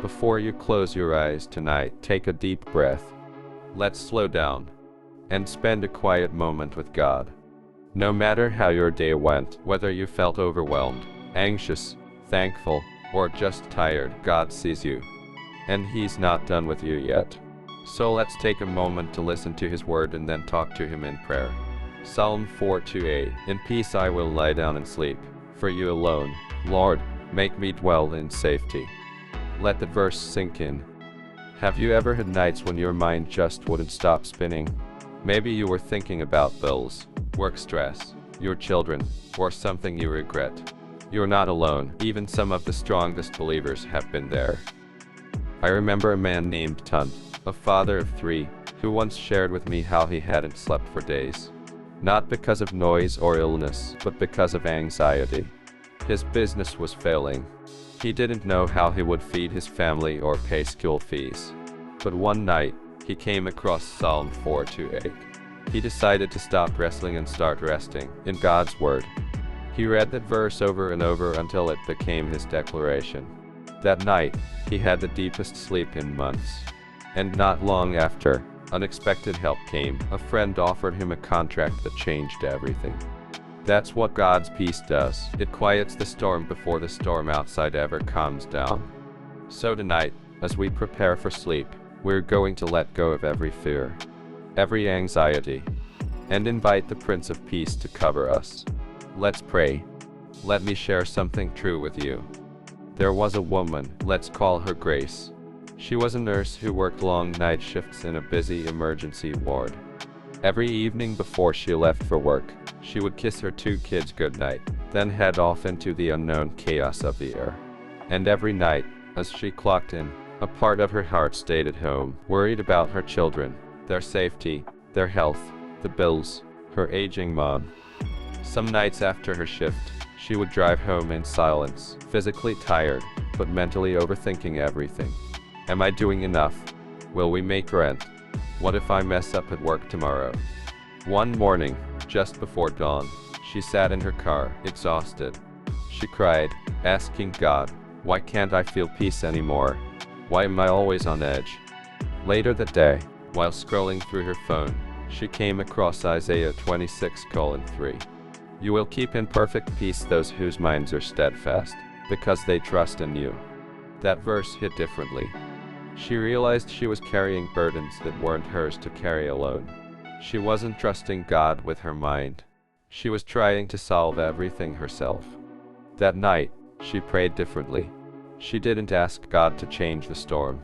Before you close your eyes tonight, take a deep breath. Let's slow down and spend a quiet moment with God. No matter how your day went, whether you felt overwhelmed, anxious, thankful, or just tired, God sees you. And He's not done with you yet. So let's take a moment to listen to His word and then talk to Him in prayer. Psalm 4:8. In peace I will lie down and sleep. For you alone, Lord, make me dwell in safety. Let the verse sink in. Have you ever had nights when your mind just wouldn't stop spinning? Maybe you were thinking about bills, work stress, your children, or something you regret. You're not alone. Even some of the strongest believers have been there. I remember a man named Tunt, a father of 3, who once shared with me how he hadn't slept for days. Not because of noise or illness, but because of anxiety. His business was failing. He didn't know how he would feed his family or pay school fees. But one night, he came across Psalm 4:8. He decided to stop wrestling and start resting in God's Word. He read that verse over and over until it became his declaration. That night, he had the deepest sleep in months. And not long after, unexpected help came. A friend offered him a contract that changed everything. That's what God's peace does. It quiets the storm before the storm outside ever calms down. So tonight, as we prepare for sleep, we're going to let go of every fear, every anxiety, and invite the Prince of Peace to cover us. Let's pray. Let me share something true with you. There was a woman, let's call her Grace. She was a nurse who worked long night shifts in a busy emergency ward. Every evening before she left for work, she would kiss her 2 kids goodnight, then head off into the unknown chaos of the air. And every night, as she clocked in, a part of her heart stayed at home, worried about her children, their safety, their health, the bills, her aging mom. Some nights after her shift, she would drive home in silence, physically tired, but mentally overthinking everything. Am I doing enough? Will we make rent? What if I mess up at work tomorrow? One morning, just before dawn, she sat in her car, exhausted. She cried, asking God, why can't I feel peace anymore? Why am I always on edge? Later that day, while scrolling through her phone, she came across Isaiah 26:3. You will keep in perfect peace those whose minds are steadfast, because they trust in you. That verse hit differently. She realized she was carrying burdens that weren't hers to carry alone. She wasn't trusting God with her mind. She was trying to solve everything herself. That night, she prayed differently. She didn't ask God to change the storm.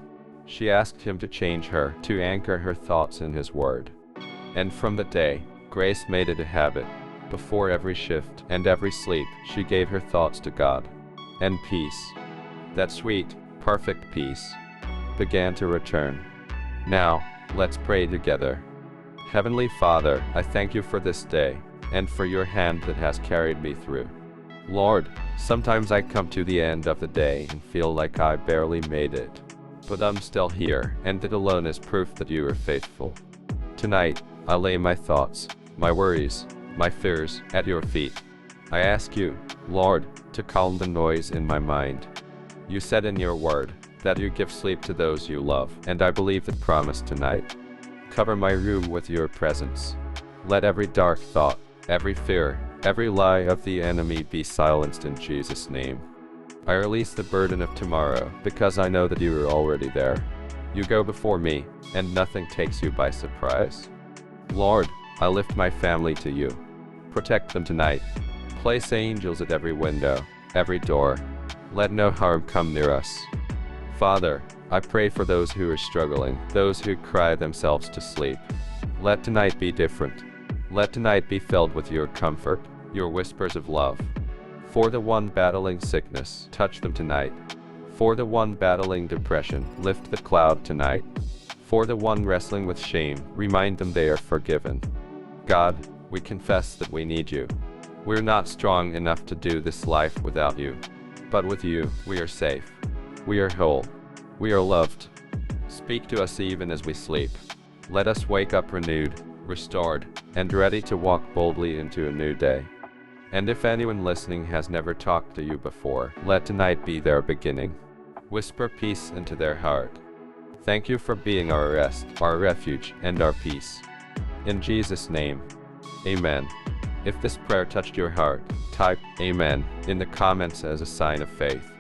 She asked Him to change her, to anchor her thoughts in His Word. And from that day, Grace made it a habit. Before every shift and every sleep, she gave her thoughts to God. And peace, that sweet, perfect peace, began to return. Now, let's pray together. Heavenly Father, I thank you for this day, and for your hand that has carried me through. Lord, sometimes I come to the end of the day and feel like I barely made it. But I'm still here, and that alone is proof that you are faithful. Tonight, I lay my thoughts, my worries, my fears at your feet. I ask you, Lord, to calm the noise in my mind. You said in your word that you give sleep to those you love, and I believe that promise tonight. Cover my room with your presence. Let every dark thought, every fear, every lie of the enemy be silenced in Jesus' name. I release the burden of tomorrow, because I know that you are already there. You go before me, and nothing takes you by surprise. Lord, I lift my family to you. Protect them tonight. Place angels at every window, every door. Let no harm come near us. Father, I pray for those who are struggling, those who cry themselves to sleep. Let tonight be different. Let tonight be filled with your comfort, your whispers of love. For the one battling sickness, touch them tonight. For the one battling depression, lift the cloud tonight. For the one wrestling with shame, remind them they are forgiven. God, we confess that we need you. We're not strong enough to do this life without you. But with you, we are safe. We are whole. We are loved. Speak to us even as we sleep. Let us wake up renewed, restored, and ready to walk boldly into a new day. And if anyone listening has never talked to you before, let tonight be their beginning. Whisper peace into their heart. Thank you for being our rest, our refuge, and our peace. In Jesus' name, amen. If this prayer touched your heart, type Amen in the comments as a sign of faith.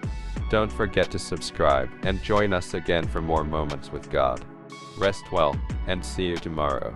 Don't forget to subscribe and join us again for more moments with God. Rest well, and see you tomorrow.